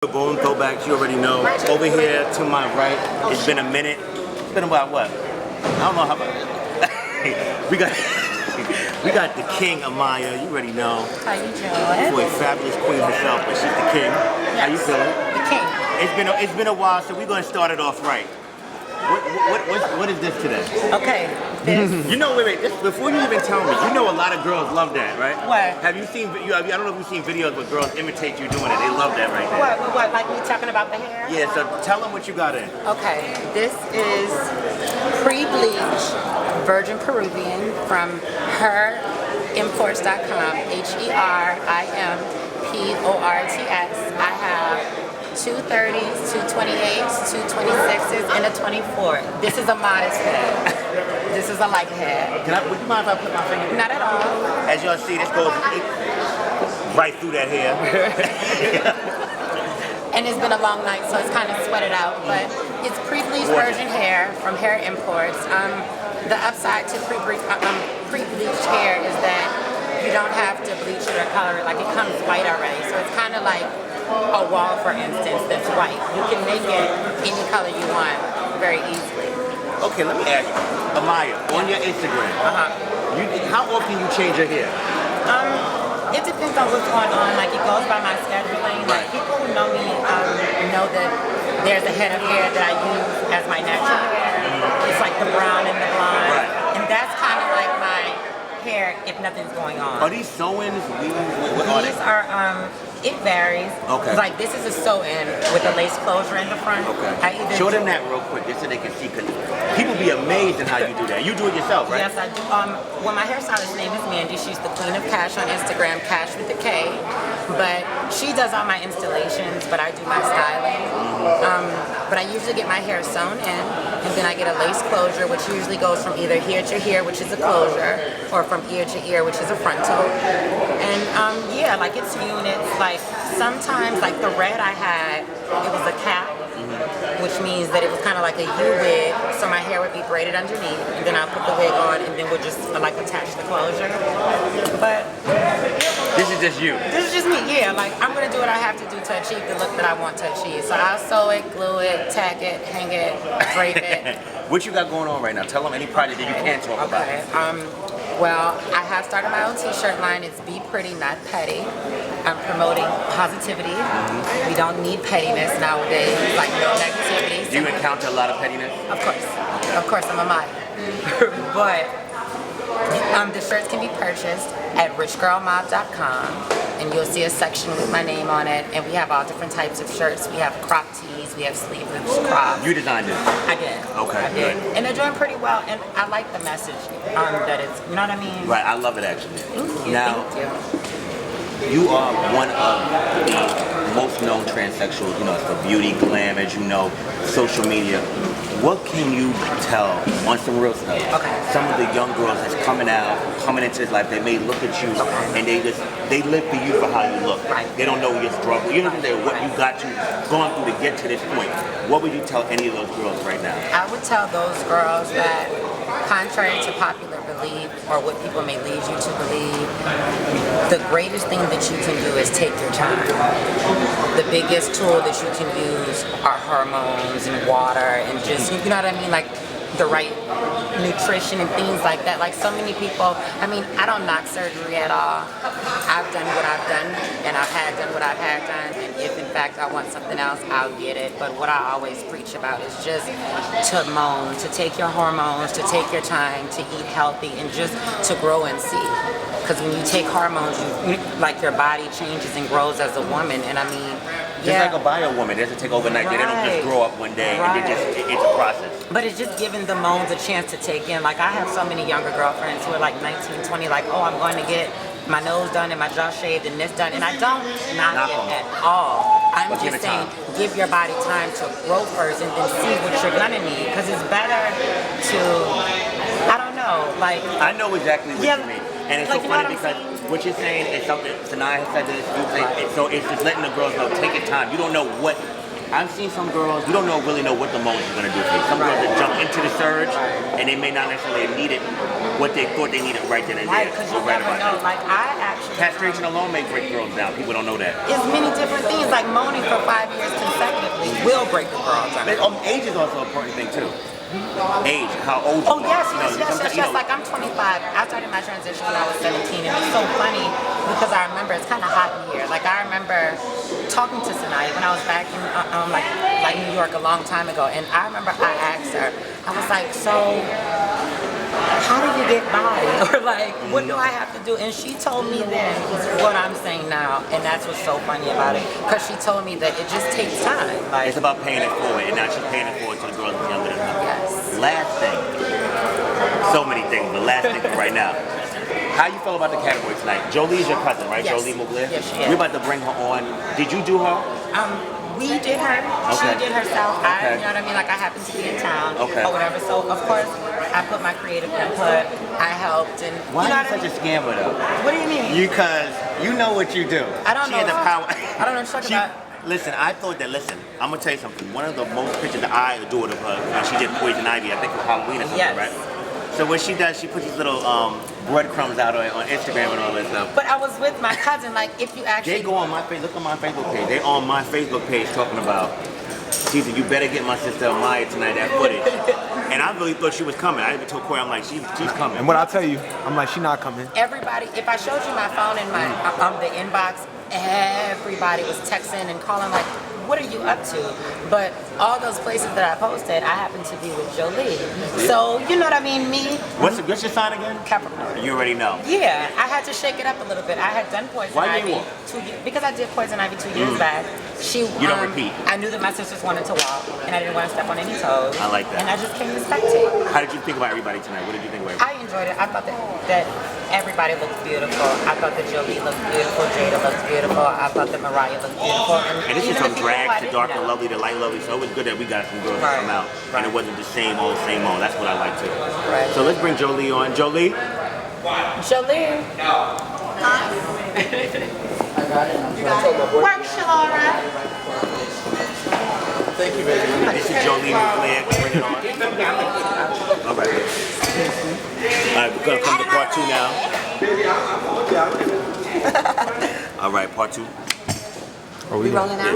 Golden throwbacks, you already know. Over here to my right, it's been a minute. It's been about what? I don't know how about we got we got the king Amiyah, you already know. How you doing? For a fabulous queen herself, but she's the king. Yes. How you feeling? The king. It's been a while, so we're gonna start it off right. What is this today? Okay. This. You know, wait, before you even tell me, you know a lot of girls love that, right? What? Have you seen, I don't know if you've seen videos where girls imitate you doing it. They love that right there. What, like me talking about the hair? Yeah, so tell them what you got in. Okay, this is pre-bleached Virgin Peruvian from herimports.com, HERIMPORTS. I have 230s, 228s, 226s, and a 24. This is a modest head. This is a light head. Would you mind if I put my finger in? Not at all. As y'all see, this goes right through that hair. And it's been a long night, so it's kind of sweated out. But it's pre-bleached virgin hair from Hair Imports. The upside to pre-bleached hair is that you don't have to bleach it or color it. Like, it comes white already. So it's kind of like a wall, for instance, that's white. You can make it any color you want very easily. Okay, let me ask you, Amiyah, on your Instagram, how often you change your hair? It depends on what's going on. Like, it goes by my scheduling. Like, people who know me know that there's a head of hair that I use as my natural hair. It's like the brown and the blonde. Right. And that's kind of like my hair if nothing's going on. Are these sew-ins? What are These they? are, it varies. Okay. Like, this is a sew-in with a lace closure in the front. Okay. Show them that real quick, just so they can see, because people be amazed at how you do that. You do it yourself, right? Yes, I do. Well, my hairstylist's name is Mandy. She's the queen of cash on Instagram, cash with a K. But she does all my installations, but I do my styling. But I usually get my hair sewn in, and then I get a lace closure, which usually goes from either here to here, which is a closure, or from ear to ear, which is a frontal. And yeah, like, it's units. Like, sometimes, like the red I had, it was a cap, which means that it was kind of like a U-wig, so my hair would be braided underneath, and then I'll put the wig on, and then we'll just like attach the closure. But this is just you. this is just me, yeah. Like, I'm gonna do what I have to do to achieve the look that I want to achieve. So I'll sew it, glue it, tack it, hang it, drape it. What you got going on right now? Tell them any project that you can't talk about. Okay. Well, I have started my own t-shirt line. It's Be Pretty, Not Petty. I'm promoting positivity. We don't need pettiness nowadays, like no negativity. Do you encounter a lot of pettiness? Of course. Of course, I'm a Maya. But the shirts can be purchased at richgirlmob.com, and you'll see a section with my name on it, and we have all different types of shirts. We have crop tees, we have sleeveless crops. You designed it? I did. Okay, I did. good. And they're doing pretty well, and I like the message that it's, you know what I mean? Right, I love it actually. Thank you, Now, thank you. You are one of the most known transsexuals, you know, for beauty, glam, as you know, social media. What can you tell on some real stuff? Okay. Some of the young girls that's coming into this life, they may look at you and they live for you for how you look. Right. They don't know your struggle. You don't know what you gone through to get to this point. What would you tell any of those girls right now? I would tell those girls that, contrary to popular belief or what people may lead you to believe, the greatest thing that you can do is take your time. The biggest tool that you can use are hormones and water and just, you know what I mean, like the right nutrition and things like that. Like, so many people, I mean, I don't knock surgery at all. I've done what I've done, and I've had done what I've had done, and if in fact I want something else, I'll get it. But what I always preach about is just to moan, to take your hormones, to take your time, to eat healthy, and just to grow and see. Because when you take hormones, like, your body changes and grows as a woman, and I mean, Just like a bio woman, it doesn't take overnight. They don't just grow up one day and it's a process. But it's just giving the moans a chance to take in. Like, I have so many younger girlfriends who are like 19, 20, like, oh, I'm going to get my nose done and my jaw shaved and this done. And I don't knock it at all. I'm just saying, give your body time to grow first and then see what you're going to need. Because it's better to, I don't know, like. I know exactly what you mean. And it's like, so funny because what you're saying is something Sanaya said this, so it's just letting the girls know, take your time. You don't know what, I've seen some girls, you don't really know what the moans are going to do for you. Some girls that jump into the surge and they may not necessarily need it, what they thought they needed right then and there. Right, because you never know. Like, I actually Castration alone may break girls down. People don't know that. It's many different things, like moaning for 5 years consecutively will break the girl down. Age is also an important thing too. Age, how old you Oh are. yes, You know, yes. Like I'm 25. I started my transition when I was 17, and it's so funny because I remember it's kind of hot in here. Like I remember talking to Sanaya when I was back in like New York a long time ago, and I remember I asked her, I was like, so how do you get by? Or like, what do I have to do? And she told me then what I'm saying now, and that's what's so funny about it, because she told me that it just takes time. Like, it's about paying it forward, and now she's paying it forward to the girls that's younger than her. yes. Last thing, so many things, but last thing for right now. How you feel about the category tonight? Jolie's your cousin, right? Yes. Jolie Mugler? Yes, she is. We're about to bring her on. Did you do her? We did her. Okay. She did herself. Okay. You know what I mean? Like I happened to be in town Okay. or whatever. So of course I put my creative input. I helped, and Why you know are you what I such mean? a scammer though? What do you mean? Because you know what you do. I don't She know. had the power. I don't know what you're talking about. Listen, I thought that, I'm gonna tell you something. One of the most pictures that I adored of her, she did Poison Ivy, I think for Halloween or something, Yes. right? So what she does, she puts these little breadcrumbs out on Instagram and all that stuff. But I was with my cousin. Like if you actually They go on my face, look on my Facebook page. They on my Facebook page talking about, she said, you better get my sister Amiyah tonight, that footage. And I really thought she was coming. I even told Corey, I'm like, she's coming. And what I tell you, I'm like, she not coming. everybody, if I showed you my phone in my the inbox, everybody was texting and calling like, what are you up to? But all those places that I posted, I happened to be with Jolie. So you know what I mean? Me, What's your sign again? Capricorn. You already know. Yeah, I had to shake it up a little bit. I had done Poison Why Ivy you walk? because I did Poison Ivy 2 years back. You don't repeat. I knew that my sisters wanted to walk, and I didn't want to step on any toes. I like that. And I just came to spectate. How did you think about everybody tonight? What did you think about everybody? I enjoyed it. I thought that everybody looked beautiful. I thought that Jolie looked beautiful. Jada looked beautiful. I thought that Mariah looked beautiful. And this is even from the people I drag to didn't dark and know. lovely to light lovely, so it was good that we got some girls Right, to come out. And it wasn't the same old, same old. That's what I like too. Right. So let's bring Jolie on. Jolie? Jolie. Work, Shalora. Thank you, baby. This is Jolie Mugler. Bring it on. All right. All right, we're going to come to part 2 now. All right, part 2. Are we rolling out?